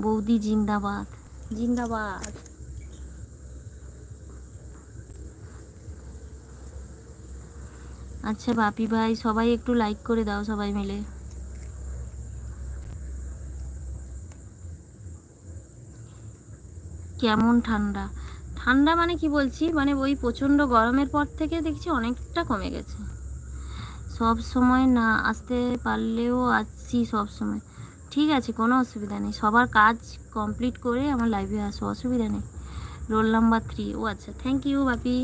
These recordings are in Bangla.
বৌদি জিন্দাবাদ, জিন্দাবাদ। আচ্ছা বাপি ভাই, সবাই একটু লাইক করে দাও সবাই মিলে। কেমন ঠান্ডা? ঠান্ডা মানে কি বলছি, মানে ওই প্রচণ্ড গরমের পর থেকে দেখছি অনেকটা কমে গেছে। সব সময় না আসতে পারলেও আসছি সব সময়। ঠিক আছে, কোনো অসুবিধা নেই, সবার কাজ কমপ্লিট করে আমার লাইভে আসো, অসুবিধা নেই। Roll number 3। ও আচ্ছা, থ্যাংক ইউ বাপি।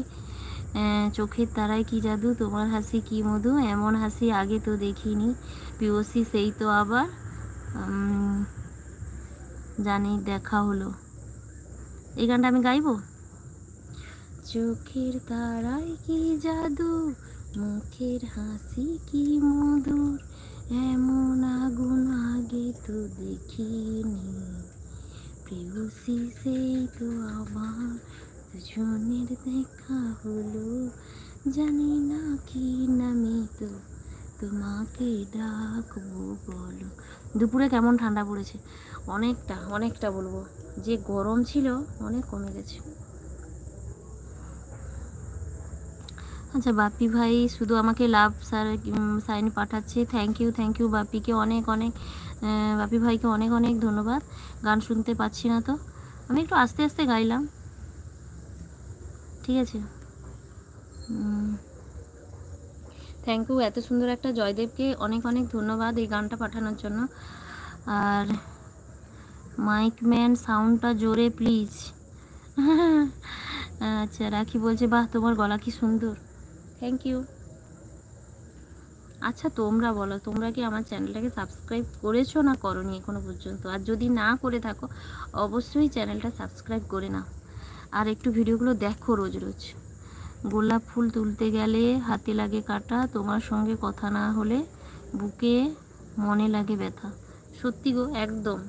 চোখের তারায় কি জাদু, তোমার হাসি কি মধু, এমন হাসি আগে তো দেখিনি, পিওসি সেই তো আবার জানি দেখা হলো। এই গানটা আমি গাইবো। চোখের তারায় কি জাদু, মুখের হাসি কি মধুর, এমন আগুন আগে তো দেখিনি, প্রেয়সী সেই তো আমার, দুজনের দেখা হলো, জানি না কি নামে তো তোমাকে ডাকবো বলো। দুপুরে কেমন ঠান্ডা পড়েছে? অনেকটা অনেকটা বলবো, যে গরম ছিল অনেক কমে গেছে। আচ্ছা বাপি ভাই শুধু আমাকে লাভ সাইন পাঠাচ্ছে, থ্যাংক ইউ বাপিকে অনেক অনেক, বাপি ভাইকে অনেক অনেক ধন্যবাদ। গান শুনতে পাচ্ছি না তো, আমি একটু আস্তে আস্তে গাইলাম, ঠিক আছে। থ্যাংক ইউ, এত সুন্দর একটা জয়দেবকে অনেক অনেক ধন্যবাদ এই গানটা পাঠানোর জন্য। আর মাইকম্যান সাউন্ডটা জোরে প্লিজ। আচ্ছা রাখি বলছে, বাহ তোমার গলা কি সুন্দর, থ্যাংক ইউ। আচ্ছা তোমরা বলো, তোমরা কি আমার চ্যানেলটাকে সাবস্ক্রাইব করেছো না করোনি এখনো পর্যন্ত? আর যদি না করে থাকো অবশ্যই চ্যানেলটা সাবস্ক্রাইব করে নাও, আর একটু ভিডিওগুলো দেখো রোজ রোজ। গোলাপ ফুল তুলতে গেলে হাতে লাগে কাটা, তোমার সঙ্গে কথা না হলে বুকে মনে লাগে ব্যথা। সত্যি গো, একদম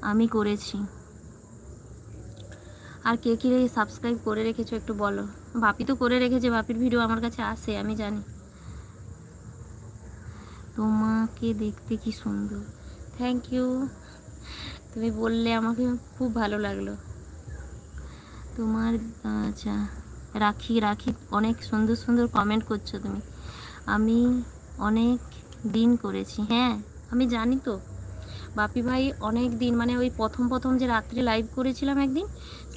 আমি করেছি। আর কে কে সাবস্ক্রাইব করে রেখেছো একটু বলো। বাপি তো করে রেখেছে, বাপির ভিডিও আমার কাছে আসে, আমি জানি। তোমাকে দেখতে কি সুন্দর, থ্যাংক ইউ, তুমি বললে আমাকে খুব ভালো লাগলো তোমার। আচ্ছা রাখি রাখি, অনেক সুন্দর সুন্দর কমেন্ট করছো তুমি, আমি অনেক দিন করেছি। হ্যাঁ আমি জানি তো বাপি ভাই, অনেক দিন মানে ওই প্রথম প্রথম যে রাত্রে লাইভ করেছিলাম একদিন,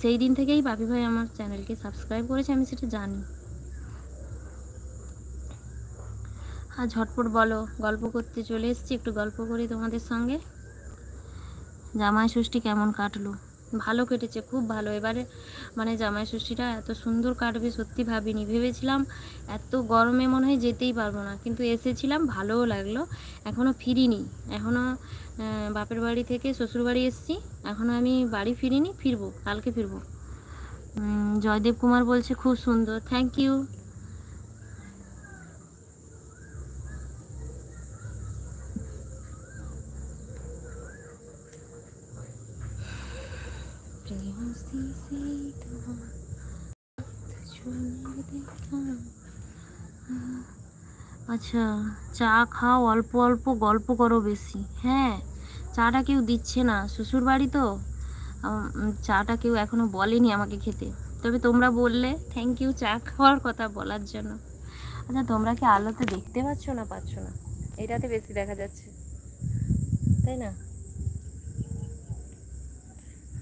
সেই দিন থেকেই বাপি ভাই আমার চ্যানেলকে সাবস্ক্রাইব করেছে, আমি সেটা জানি। আর ঝটপট বলো, গল্প করতে চলে এসেছি, একটু গল্প করি তোমাদের সঙ্গে। জামাই ষষ্ঠী কেমন কাটলো? ভালো কেটেছে, খুব ভালো। এবারে মানে জামাই ষষ্ঠীটা এত সুন্দর কাটবে সত্যি ভাবিনি, ভেবেছিলাম এত গরমে মনে হয় যেতেই পারবো না, কিন্তু এসেছিলাম, ভালোও লাগলো। এখনও ফিরিনি, এখনও বাপের বাড়ি থেকে শ্বশুর বাড়ি এসেছি, এখনও আমি বাড়ি ফিরিনি, ফিরবো, কালকে ফিরবো। জয়দেব কুমার বলছে খুব সুন্দর, থ্যাংক ইউ। আচ্ছা চা খাও অল্প অল্প, গল্প করো বেশি। হ্যাঁ চাটা কেউ দিচ্ছে না, শ্বশুর বাড়ি তো, চাটা কেউ এখনো বলেনি আমাকে খেতে, তবে তোমরা বললে, থ্যাংক ইউ চা খাওয়ার কথা বলার জন্য। আচ্ছা তোমরা কি আলোতে দেখতে পাচ্ছ না পাচ্ছ না? এটাতে বেশি দেখা যাচ্ছে, তাই না?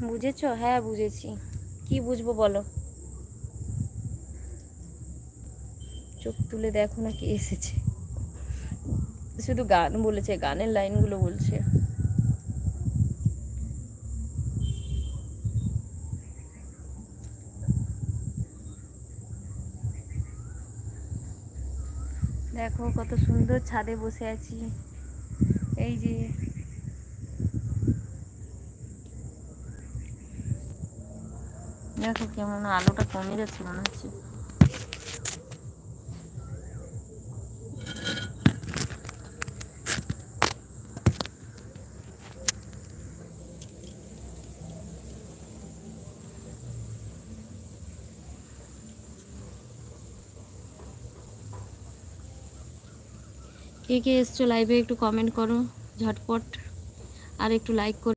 বুঝেছো? হ্যাঁ বুঝেছি, কি বুঝবো বলো? চোখ তুলে দেখো না কে এসেছে, শুধু গান বলেছে, গানের লাইনগুলো বলছে। দেখো কত সুন্দর ছাদে বসে আছি, এই যে দেখো কেমন আলোটা কমে যাচ্ছে মনে হচ্ছে। কে কে এসছো লাইভে একটু কমেন্ট করো ঝটপট, আর একটু লাইক করো।